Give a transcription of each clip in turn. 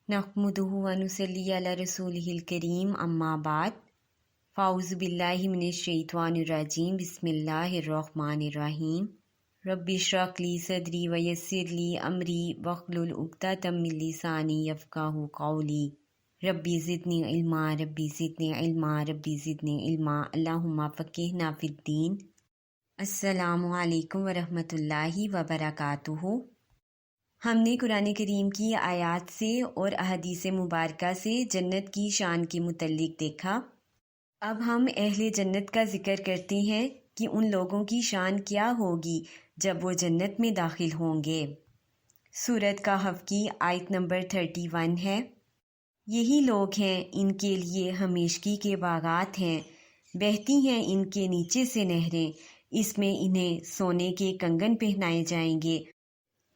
نحمدہ ونصلی علی رسولہ الکریم اما بعد فاعوذ باللہ من الشیطان الرجیم بسم اللہ الرحمن الرحیم رب اشرح لی صدری ویسر لی امری واحلل عقدۃ من لسانی یفقہوا قولی ربی زدنی علما ربی زدنی علما ربی زدنی علما اللہم فقہنا فی الدین۔ السلام علیکم ورحمۃ اللہ وبرکاتہ۔ ہم نے قرآن کریم کی آیات سے اور احادیث مبارکہ سے جنت کی شان کے متعلق دیکھا۔ اب ہم اہل جنت کا ذکر کرتے ہیں کہ ان لوگوں کی شان کیا ہوگی جب وہ جنت میں داخل ہوں گے۔ سورۃ کہف کی آیت نمبر 31 ہے۔ یہی لوگ ہیں، ان کے لیے ہمیشگی کے باغات ہیں، بہتی ہیں ان کے نیچے سے نہریں، اس میں انہیں سونے کے کنگن پہنائے جائیں گے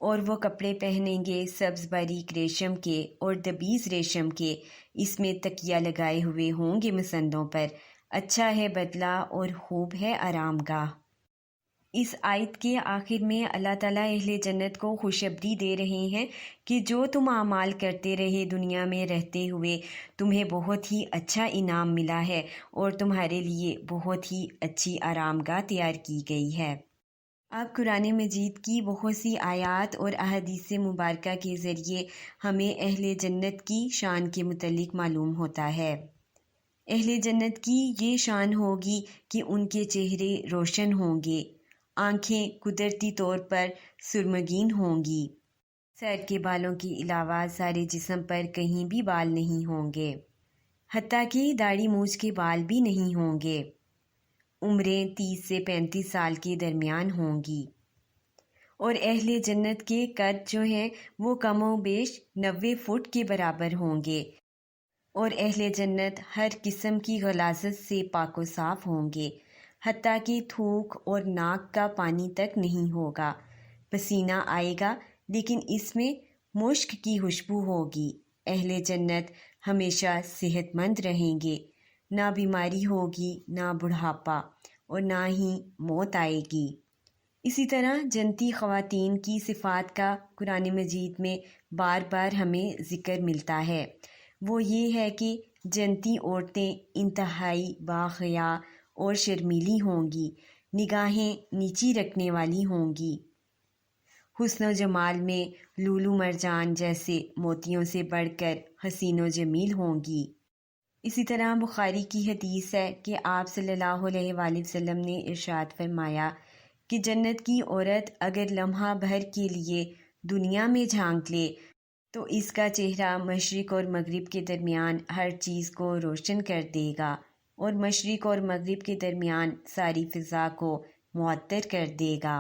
اور وہ کپڑے پہنیں گے سبز باریک ریشم کے اور دبیز ریشم کے، اس میں تکیہ لگائے ہوئے ہوں گے مسندوں پر، اچھا ہے بدلہ اور خوب ہے آرام گاہ۔ اس آیت کے آخر میں اللہ تعالیٰ اہل جنت کو خوشخبری دے رہے ہیں کہ جو تم اعمال کرتے رہے دنیا میں رہتے ہوئے، تمہیں بہت ہی اچھا انعام ملا ہے اور تمہارے لیے بہت ہی اچھی آرام گاہ تیار کی گئی ہے۔ اب قرآن مجید کی بہت سی آیات اور احادیث مبارکہ کے ذریعے ہمیں اہل جنت کی شان کے متعلق معلوم ہوتا ہے۔ اہل جنت کی یہ شان ہوگی کہ ان کے چہرے روشن ہوں گے، آنکھیں قدرتی طور پر سرمگین ہوں گی، سر کے بالوں کے علاوہ سارے جسم پر کہیں بھی بال نہیں ہوں گے، حتیٰ کہ داڑھی مونچھ کے بال بھی نہیں ہوں گے۔ عمریں 30 سے 35 سال کے درمیان ہوں گی، اور اہل جنت کے قد جو ہیں وہ کم و بیش 90 فٹ کے برابر ہوں گے، اور اہل جنت ہر قسم کی غلاظت سے پاک و صاف ہوں گے، حتیٰ کہ تھوک اور ناک کا پانی تک نہیں ہوگا۔ پسینہ آئے گا لیکن اس میں مشک کی خوشبو ہوگی۔ اہل جنت ہمیشہ صحت مند رہیں گے، نہ بیماری ہوگی، نہ بڑھاپا، اور نہ ہی موت آئے گی۔ اسی طرح جنتی خواتین کی صفات کا قرآن مجید میں بار بار ہمیں ذکر ملتا ہے۔ وہ یہ ہے کہ جنتی عورتیں انتہائی باحیا اور شرمیلی ہوں گی، نگاہیں نیچی رکھنے والی ہوں گی، حسن و جمال میں لولو مرجان جیسے موتیوں سے بڑھ کر حسین و جمیل ہوں گی۔ اسی طرح بخاری کی حدیث ہے کہ آپ صلی اللہ علیہ وآلہ وسلم نے ارشاد فرمایا کہ جنت کی عورت اگر لمحہ بھر کے لیے دنیا میں جھانک لے تو اس کا چہرہ مشرق اور مغرب کے درمیان ہر چیز کو روشن کر دے گا، اور مشرق اور مغرب کے درمیان ساری فضا کو معطر کر دے گا۔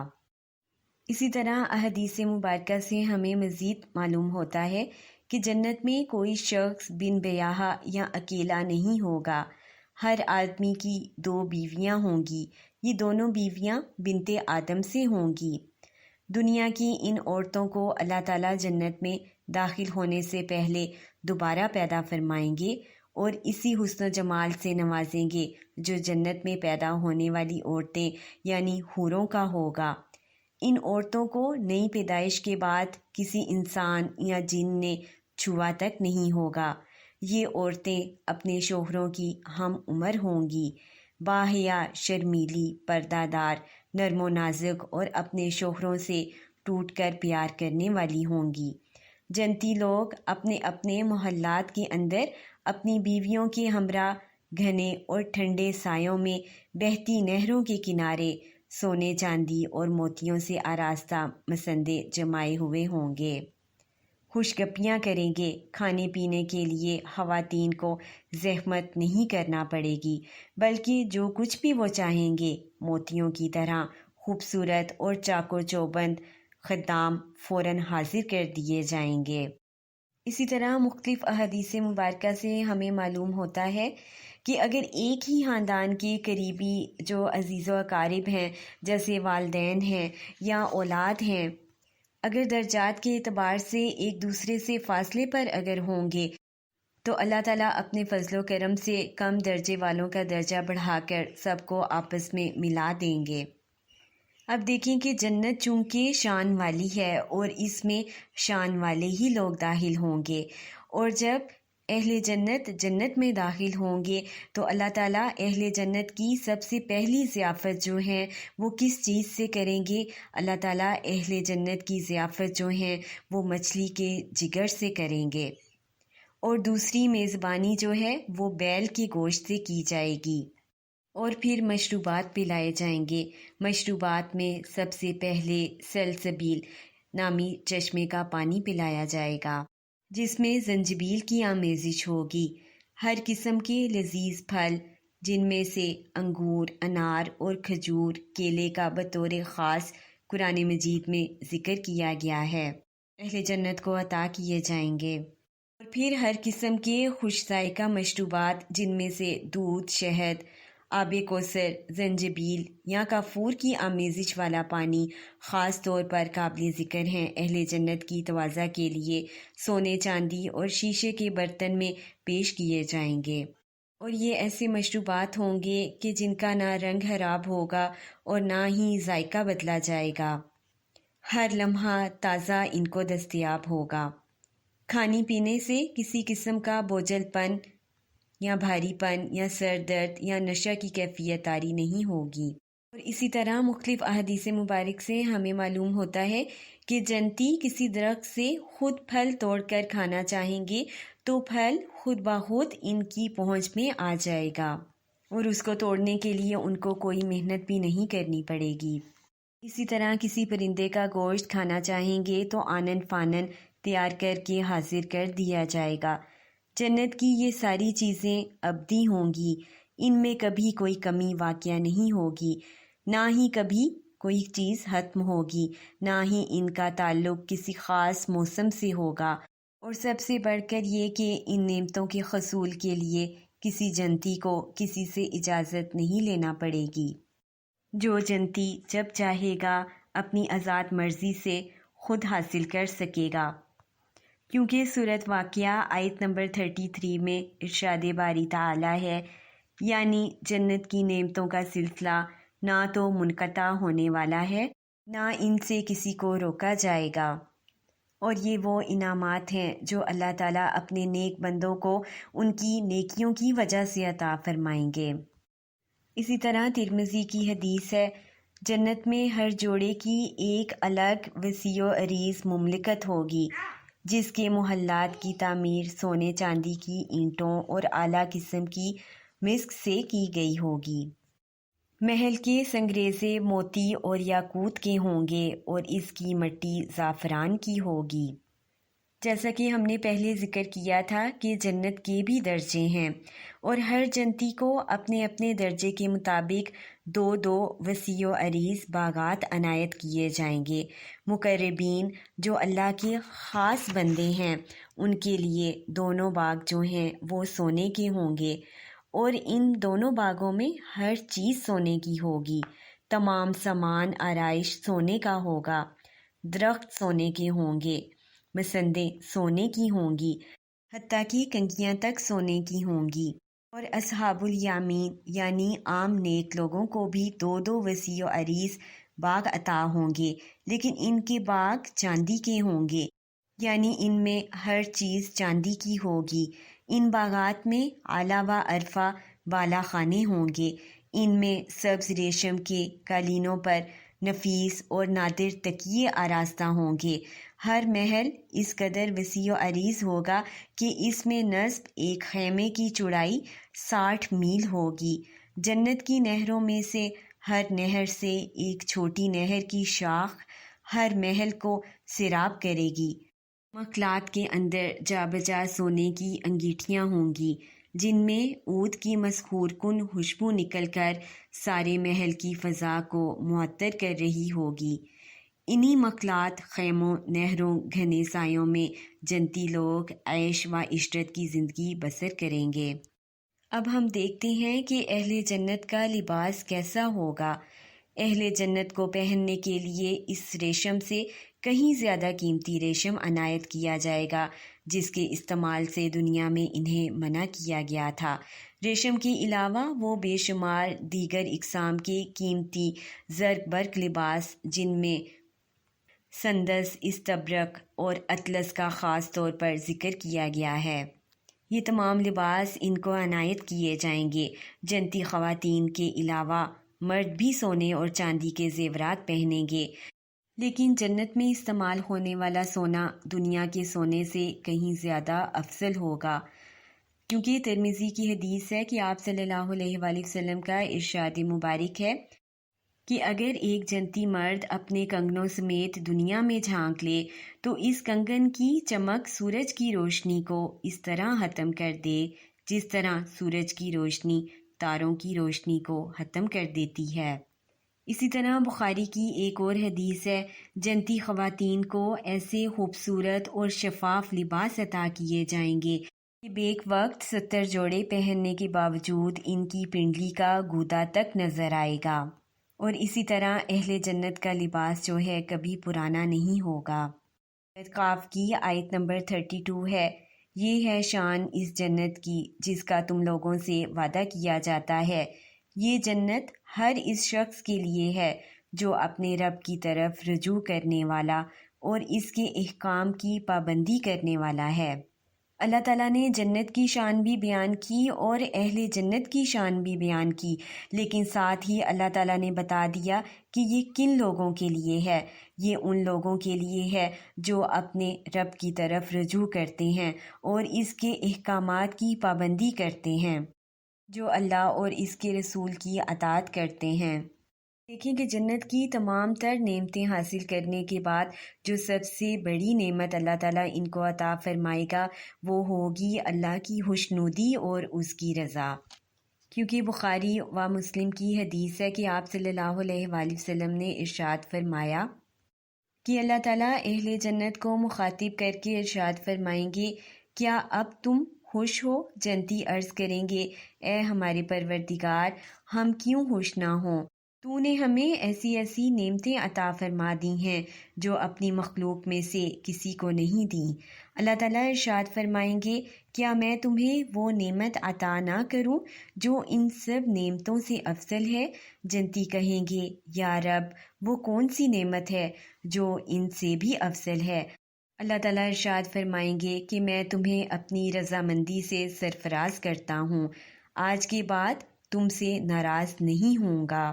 اسی طرح احادیث مبارکہ سے ہمیں مزید معلوم ہوتا ہے کہ جنت میں کوئی شخص بن بیاہ یا اکیلا نہیں ہوگا، ہر آدمی کی 2 بیویاں ہوں گی، یہ دونوں بیویاں بنت آدم سے ہوں گی۔ دنیا کی ان عورتوں کو اللہ تعالیٰ جنت میں داخل ہونے سے پہلے دوبارہ پیدا فرمائیں گے اور اسی حسن و جمال سے نوازیں گے جو جنت میں پیدا ہونے والی عورتیں یعنی حوروں کا ہوگا۔ ان عورتوں کو نئی پیدائش کے بعد کسی انسان یا جن نے چھوا تک نہیں ہوگا۔ یہ عورتیں اپنے شوہروں کی ہم عمر ہوں گی، باحیا، شرمیلی، پردہ دار، نرم و نازک اور اپنے شوہروں سے ٹوٹ کر پیار کرنے والی ہوں گی۔ جنتی لوگ اپنے اپنے محلات کے اندر اپنی بیویوں کے ہمراہ گھنے اور ٹھنڈے سایوں میں بہتی نہروں کے کنارے سونے چاندی اور موتیوں سے آراستہ مسندے جمائے ہوئے ہوں گے، خوش گپیاں کریں گے۔ کھانے پینے کے لیے خواتین کو زحمت نہیں کرنا پڑے گی، بلکہ جو کچھ بھی وہ چاہیں گے موتیوں کی طرح خوبصورت اور چاق و چوبند خدام فوراً حاضر کر دیے جائیں گے۔ اسی طرح مختلف احادیث مبارکہ سے ہمیں معلوم ہوتا ہے کہ اگر ایک ہی خاندان کے قریبی جو عزیز و اقارب ہیں جیسے والدین ہیں یا اولاد ہیں، اگر درجات کے اعتبار سے ایک دوسرے سے فاصلے پر اگر ہوں گے تو اللہ تعالیٰ اپنے فضل و کرم سے کم درجے والوں کا درجہ بڑھا کر سب کو آپس میں ملا دیں گے۔ اب دیکھیں کہ جنت چونکہ شان والی ہے اور اس میں شان والے ہی لوگ داخل ہوں گے، اور جب اہل جنت جنت میں داخل ہوں گے تو اللہ تعالیٰ اہل جنت کی سب سے پہلی ضیافت جو ہیں وہ کس چیز سے کریں گے؟ اللہ تعالیٰ اہل جنت کی ضیافت جو ہیں وہ مچھلی کے جگر سے کریں گے، اور دوسری میزبانی جو ہے وہ بیل کے گوشت سے کی جائے گی، اور پھر مشروبات پلائے جائیں گے۔ مشروبات میں سب سے پہلے سلسبیل نامی چشمے کا پانی پلایا جائے گا، جس میں زنجبیل کی آمیزش ہوگی۔ ہر قسم کے لذیذ پھل، جن میں سے انگور، انار اور کھجور، کیلے کا بطور خاص قرآن مجید میں ذکر کیا گیا ہے، اہل جنت کو عطا کیے جائیں گے۔ اور پھر ہر قسم کے خوش ذائقہ مشروبات، جن میں سے دودھ، شہد، آب کوثر، زنجبیل یا کافور کی آمیزش والا پانی خاص طور پر قابل ذکر ہیں، اہل جنت کی تواضع کے لیے سونے، چاندی اور شیشے کے برتن میں پیش کیے جائیں گے، اور یہ ایسے مشروبات ہوں گے کہ جن کا نہ رنگ خراب ہوگا اور نہ ہی ذائقہ بدلا جائے گا، ہر لمحہ تازہ ان کو دستیاب ہوگا۔ کھانے پینے سے کسی قسم کا بوجھل پن یا بھاری پن یا سر درد یا نشہ کی کیفیت طاری نہیں ہوگی۔ اور اسی طرح مختلف احادیث مبارک سے ہمیں معلوم ہوتا ہے کہ جنتی کسی درخت سے خود پھل توڑ کر کھانا چاہیں گے تو پھل خود بخود ان کی پہنچ میں آ جائے گا، اور اس کو توڑنے کے لیے ان کو کوئی محنت بھی نہیں کرنی پڑے گی۔ اسی طرح کسی پرندے کا گوشت کھانا چاہیں گے تو آنن فانن تیار کر کے حاضر کر دیا جائے گا۔ جنت کی یہ ساری چیزیں ابدی ہوں گی، ان میں کبھی کوئی کمی واقع نہیں ہوگی، نہ ہی کبھی کوئی چیز ختم ہوگی، نہ ہی ان کا تعلق کسی خاص موسم سے ہوگا، اور سب سے بڑھ کر یہ کہ ان نعمتوں کے حصول کے لیے کسی جنتی کو کسی سے اجازت نہیں لینا پڑے گی۔ جو جنتی جب چاہے گا اپنی آزاد مرضی سے خود حاصل کر سکے گا، کیونکہ سورۃ واقعہ آیت نمبر 33 میں ارشاد باری تعالی ہے، یعنی جنت کی نعمتوں کا سلسلہ نہ تو منقطع ہونے والا ہے، نہ ان سے کسی کو روکا جائے گا، اور یہ وہ انعامات ہیں جو اللہ تعالیٰ اپنے نیک بندوں کو ان کی نیکیوں کی وجہ سے عطا فرمائیں گے۔ اسی طرح ترمذی کی حدیث ہے، جنت میں ہر جوڑے کی ایک الگ وسیع و عریض مملکت ہوگی، جس کے محلات کی تعمیر سونے چاندی کی اینٹوں اور اعلیٰ قسم کی مسک سے کی گئی ہوگی۔ محل کے سنگریزے موتی اور یاقوت کے ہوں گے، اور اس کی مٹی زعفران کی ہوگی۔ جیسا کہ ہم نے پہلے ذکر کیا تھا کہ جنت کے بھی درجے ہیں، اور ہر جنتی کو اپنے اپنے درجے کے مطابق دو دو وسیع و عریض باغات عنایت کیے جائیں گے۔ مقربین جو اللہ کے خاص بندے ہیں ان کے لیے دونوں باغ جو ہیں وہ سونے کے ہوں گے، اور ان دونوں باغوں میں ہر چیز سونے کی ہوگی، تمام سامان آرائش سونے کا ہوگا، درخت سونے کے ہوں گے، مسندیں سونے کی ہوں گی، حتیٰ کہ کنکیاں تک سونے کی ہوں گی، اور اصحاب الیمین یعنی عام نیک لوگوں کو بھی دو دو وسیع و عریض باغ عطا ہوں گے، لیکن ان کے باغ چاندی کے ہوں گے، یعنی ان میں ہر چیز چاندی کی ہوگی۔ ان باغات میں اعلیٰ و ارفع بالا خانے ہوں گے، ان میں سبز ریشم کے قالینوں پر نفیس اور نادر تکیے آراستہ ہوں گے۔ ہر محل اس قدر وسیع و عریض ہوگا کہ اس میں نصب ایک خیمے کی چوڑائی 60 میل ہوگی۔ جنت کی نہروں میں سے ہر نہر سے ایک چھوٹی نہر کی شاخ ہر محل کو سیراب کرے گی۔ مخلاط کے اندر جا بجا سونے کی انگیٹھیاں ہوں گی، جن میں عود کی مسحور کن خوشبو نکل کر سارے محل کی فضا کو معطر کر رہی ہوگی۔ انہی مخلاط خیموں، نہروں، گھنے سایوں میں جنتی لوگ عیش و عشرت کی زندگی بسر کریں گے۔ اب ہم دیکھتے ہیں کہ اہل جنت کا لباس کیسا ہوگا۔ اہل جنت کو پہننے کے لیے اس ریشم سے کہیں زیادہ قیمتی ریشم عنایت کیا جائے گا جس کے استعمال سے دنیا میں انہیں منع کیا گیا تھا۔ ریشم کے علاوہ وہ بے شمار دیگر اقسام کے قیمتی زرق برق لباس، جن میں سندس، استبرق اور اطلس کا خاص طور پر ذکر کیا گیا ہے، یہ تمام لباس ان کو عنایت کیے جائیں گے۔ جنتی خواتین کے علاوہ مرد بھی سونے اور چاندی کے زیورات پہنیں گے، لیکن جنت میں استعمال ہونے والا سونا دنیا کے سونے سے کہیں زیادہ افضل ہوگا، کیونکہ ترمذی کی حدیث ہے کہ آپ صلی اللہ علیہ وآلہ وسلم کا ارشاد مبارک ہے کہ اگر ایک جنتی مرد اپنے کنگنوں سمیت دنیا میں جھانک لے تو اس کنگن کی چمک سورج کی روشنی کو اس طرح ختم کر دے جس طرح سورج کی روشنی تاروں کی روشنی کو ختم کر دیتی ہے۔ اسی طرح بخاری کی ایک اور حدیث ہے، جنتی خواتین کو ایسے خوبصورت اور شفاف لباس عطا کیے جائیں گے کہ بیک وقت 70 جوڑے پہننے کے باوجود ان کی پنڈلی کا گودا تک نظر آئے گا، اور اسی طرح اہل جنت کا لباس جو ہے کبھی پرانا نہیں ہوگا۔ قاف کی آیت نمبر 32 ہے، یہ ہے شان اس جنت کی جس کا تم لوگوں سے وعدہ کیا جاتا ہے، یہ جنت ہر اس شخص کے لیے ہے جو اپنے رب کی طرف رجوع کرنے والا اور اس کے احکام کی پابندی کرنے والا ہے۔ اللہ تعالیٰ نے جنت کی شان بھی بیان کی اور اہل جنت کی شان بھی بیان کی، لیکن ساتھ ہی اللہ تعالیٰ نے بتا دیا کہ یہ کن لوگوں کے لیے ہے۔ یہ ان لوگوں کے لیے ہے جو اپنے رب کی طرف رجوع کرتے ہیں اور اس کے احکامات کی پابندی کرتے ہیں، جو اللہ اور اس کے رسول کی اطاعت کرتے ہیں۔ دیکھیں کہ جنت کی تمام تر نعمتیں حاصل کرنے کے بعد جو سب سے بڑی نعمت اللہ تعالیٰ ان کو عطا فرمائے گا وہ ہوگی اللہ کی خوشنودی اور اس کی رضا، کیونکہ بخاری و مسلم کی حدیث ہے کہ آپ صلی اللہ علیہ وآلہ وسلم نے ارشاد فرمایا کہ اللہ تعالیٰ اہل جنت کو مخاطب کر کے ارشاد فرمائیں گے، کیا اب تم خوش ہو؟ جنتی عرض کریں گے، اے ہمارے پروردگار، ہم کیوں خوش نہ ہوں؟ تو نے ہمیں ایسی ایسی نعمتیں عطا فرما دی ہیں جو اپنی مخلوق میں سے کسی کو نہیں دیں۔ اللہ تعالیٰ ارشاد فرمائیں گے، کیا میں تمہیں وہ نعمت عطا نہ کروں جو ان سب نعمتوں سے افضل ہے؟ جنتی کہیں گے، یا رب، وہ کون سی نعمت ہے جو ان سے بھی افضل ہے؟ اللہ تعالیٰ ارشاد فرمائیں گے کہ میں تمہیں اپنی رضامندی سے سرفراز کرتا ہوں، آج کے بعد تم سے ناراض نہیں ہوں گا۔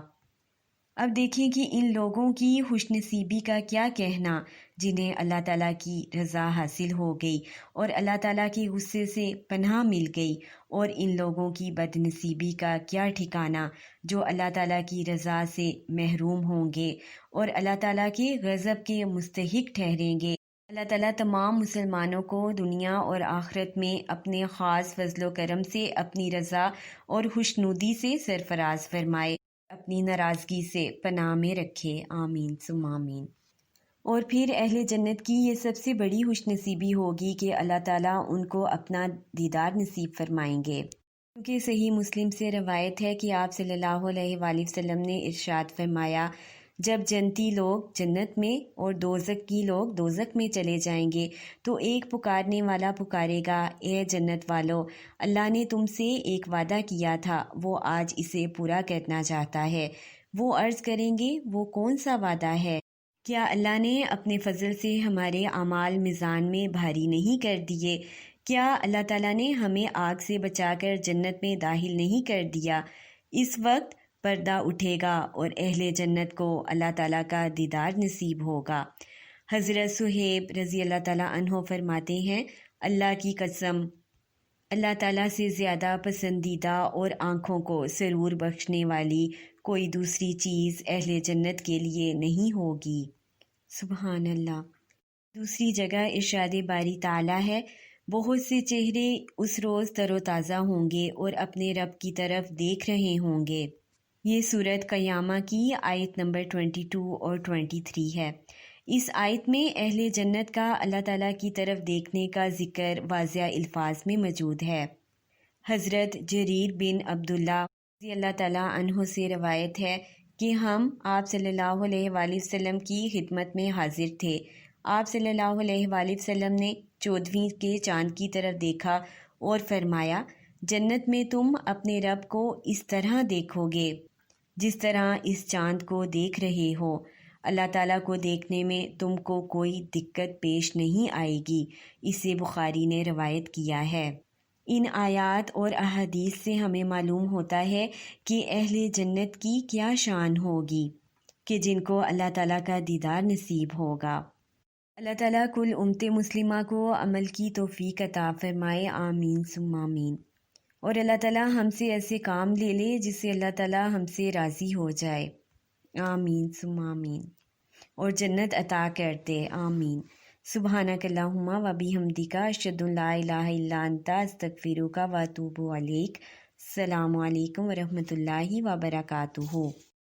اب دیکھیں کہ ان لوگوں کی خوش نصیبی کا کیا کہنا جنہیں اللہ تعالیٰ کی رضا حاصل ہو گئی اور اللہ تعالیٰ کے غصے سے پناہ مل گئی، اور ان لوگوں کی بد نصیبی کا کیا ٹھکانہ جو اللہ تعالیٰ کی رضا سے محروم ہوں گے اور اللہ تعالیٰ کے غضب کے مستحق ٹھہریں گے۔ اللہ تعالیٰ تمام مسلمانوں کو دنیا اور آخرت میں اپنے خاص فضل و کرم سے اپنی رضا اور خوشنودی سے سرفراز فرمائے، اپنی ناراضگی سے پناہ میں رکھے، آمین ثم آمین۔ اور پھر اہل جنت کی یہ سب سے بڑی خوش نصیبی ہوگی کہ اللہ تعالیٰ ان کو اپنا دیدار نصیب فرمائیں گے، کیونکہ صحیح مسلم سے روایت ہے کہ آپ صلی اللہ علیہ وآلہ وسلم نے ارشاد فرمایا، جب جنتی لوگ جنت میں اور دوزخ کی لوگ دوزخ میں چلے جائیں گے تو ایک پکارنے والا پکارے گا، اے جنت والو، اللہ نے تم سے ایک وعدہ کیا تھا، وہ آج اسے پورا کرنا چاہتا ہے۔ وہ عرض کریں گے، وہ کون سا وعدہ ہے؟ کیا اللہ نے اپنے فضل سے ہمارے اعمال میزان میں بھاری نہیں کر دیے؟ کیا اللہ تعالیٰ نے ہمیں آگ سے بچا کر جنت میں داخل نہیں کر دیا؟ اس وقت پردہ اٹھے گا اور اہل جنت کو اللہ تعالیٰ کا دیدار نصیب ہوگا۔ حضرت صہیب رضی اللہ تعالیٰ عنہ فرماتے ہیں، اللہ کی قسم، اللہ تعالیٰ سے زیادہ پسندیدہ اور آنکھوں کو سرور بخشنے والی کوئی دوسری چیز اہل جنت کے لیے نہیں ہوگی۔ سبحان اللہ۔ دوسری جگہ ارشاد باری تعالیٰ ہے، بہت سے چہرے اس روز تر و تازہ ہوں گے اور اپنے رب کی طرف دیکھ رہے ہوں گے۔ یہ سورۃ قیامہ کی آیت نمبر 22 اور 23 ہے۔ اس آیت میں اہل جنت کا اللہ تعالیٰ کی طرف دیکھنے کا ذکر واضح الفاظ میں موجود ہے۔ حضرت جریر بن عبداللہ رضی اللہ تعالیٰ عنہ سے روایت ہے کہ ہم آپ صلی اللہ علیہ وآلہ وسلم کی خدمت میں حاضر تھے۔ آپ صلی اللہ علیہ وآلہ وسلم نے 14ویں کے چاند کی طرف دیکھا اور فرمایا جنت میں تم اپنے رب کو اس طرح دیکھو گے جس طرح اس چاند کو دیکھ رہے ہو۔ اللہ تعالیٰ کو دیکھنے میں تم کو کوئی دقت پیش نہیں آئے گی، اسے بخاری نے روایت کیا ہے۔ ان آیات اور احادیث سے ہمیں معلوم ہوتا ہے کہ اہل جنت کی کیا شان ہوگی کہ جن کو اللہ تعالیٰ کا دیدار نصیب ہوگا۔ اللہ تعالیٰ کل امت مسلمہ کو عمل کی توفیق عطا فرمائے، آمین ثم آمین۔ اور اللہ تعالیٰ ہم سے ایسے کام لے لے جس سے اللہ تعالیٰ ہم سے راضی ہو جائے، آمین ثم آمین، اور جنت عطا کر دے، آمین۔ سبحانک اللہم و بحمدک، اشہد ان لا الہ الا انت، استغفرک و اتوب الیک۔ السلام علیکم ورحمۃ اللہ وبرکاتہ۔